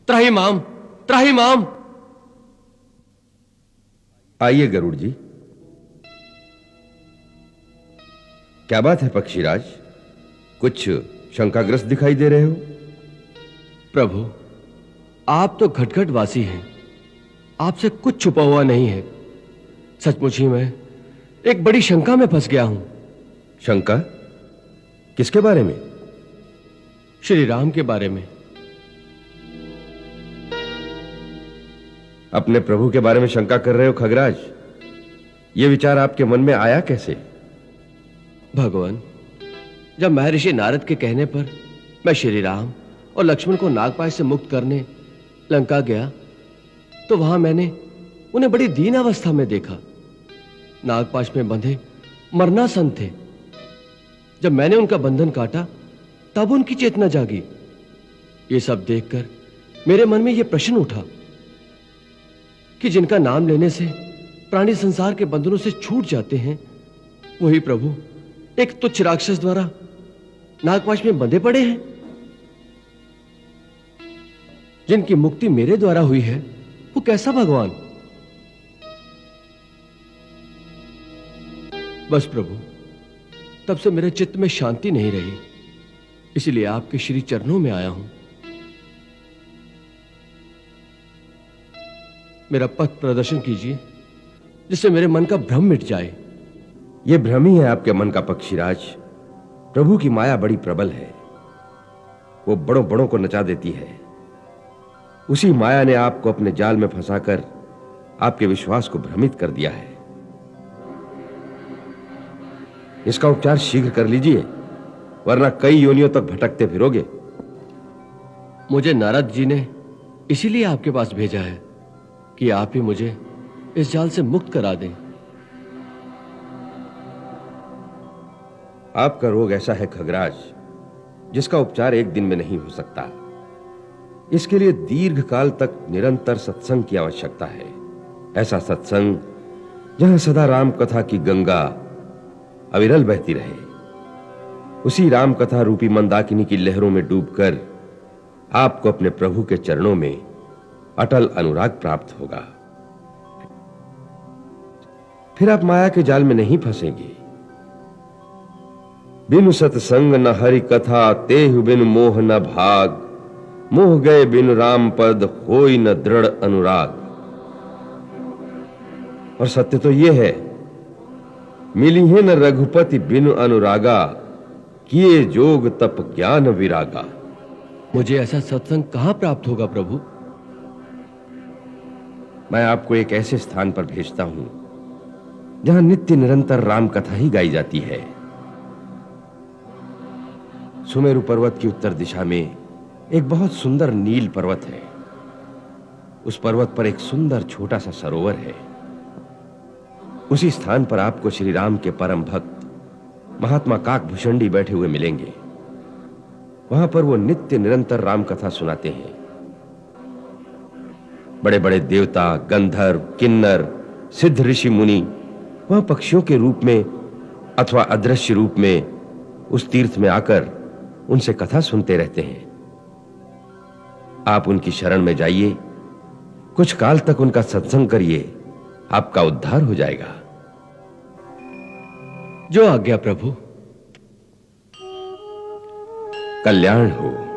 त्राहिमाम, त्राहिमाम। आइए गरुड़ जी। क्या बात है पक्षीराज, कुछ शंकाग्रस्त दिखाई दे रहे हो? प्रभु, आप तो घटघटवासी हैं, आपसे कुछ छुपा हुआ नहीं है। सचमुच ही मैं एक बड़ी शंका में फंस गया हूं। शंका? किसके बारे में? श्री राम के बारे में। अपने प्रभु के बारे में शंका कर रहे हो खगराज? यह विचार आपके मन में आया कैसे? भगवान, जब महर्षि नारद के कहने पर मैं श्री राम और लक्ष्मण को नागपाश से मुक्त करने लंका गया, तो वहां मैंने उन्हें बड़ी दीन अवस्था में देखा। नागपाश में बंधे मरनासन थे। जब मैंने उनका बंधन काटा, तब उनकी चेतना जागी। ये सब देखकर मेरे मन में यह प्रश्न उठा कि जिनका नाम लेने से प्राणी संसार के बंधनों से छूट जाते हैं, वही प्रभु एक तुच्छ राक्षस द्वारा नागपाश में बंधे पड़े हैं। जिनकी मुक्ति मेरे द्वारा हुई है, वो कैसा भगवान? बस प्रभु, तब से मेरे चित्त में शांति नहीं रही, इसलिए आपके श्री चरणों में आया हूं। मेरा पथ प्रदर्शन कीजिए, जिससे मेरे मन का भ्रम मिट जाए। यह भ्रम ही है आपके मन का पक्षीराज। प्रभु की माया बड़ी प्रबल है, वो बड़ों बड़ों को नचा देती है। उसी माया ने आपको अपने जाल में फंसाकर आपके विश्वास को भ्रमित कर दिया है। इसका उपचार शीघ्र कर लीजिए, वरना कई योनियों तक भटकते फिरोगे। मुझे नारद जी ने इसीलिए आपके पास भेजा है कि आप ही मुझे इस जाल से मुक्त करा दें। आपका रोग ऐसा है खगराज, जिसका उपचार एक दिन में नहीं हो सकता। इसके लिए दीर्घ काल तक निरंतर सत्संग की आवश्यकता है। ऐसा सत्संग जहां सदा राम कथा की गंगा अविरल बहती रहे। उसी राम कथा रूपी मंदाकिनी की लहरों में डूबकर आपको अपने प्रभु के चरणों में अटल अनुराग प्राप्त होगा। फिर आप माया के जाल में नहीं फंसेंगे। बिनु सत्संग न हरि कथा, तेहु बिन मोह न भाग। मोह गए बिन राम पद, होई न दृढ़ अनुराग। और सत्य तो यह है, मिली है न रघुपति बिनु अनुरागा। किए जोग तप ज्ञान विरागा। मुझे ऐसा सत्संग कहां प्राप्त होगा प्रभु? मैं आपको एक ऐसे स्थान पर भेजता हूं जहां नित्य निरंतर राम कथा ही गाई जाती है। सुमेरु पर्वत की उत्तर दिशा में एक बहुत सुंदर नील पर्वत है। उस पर्वत पर एक सुंदर छोटा सा सरोवर है। उसी स्थान पर आपको श्री राम के परम भक्त महात्मा काकभूषणी बैठे हुए मिलेंगे। वहां पर वो नित्य निरंतर राम कथा सुनाते हैं। बड़े बड़े देवता, गंधर्व, किन्नर, सिद्ध, ऋषि, मुनि वह पक्षियों के रूप में अथवा अदृश्य रूप में उस तीर्थ में आकर उनसे कथा सुनते रहते हैं। आप उनकी शरण में जाइए, कुछ काल तक उनका सत्संग करिए, आपका उद्धार हो जाएगा। जो आज्ञा प्रभु। कल्याण हो।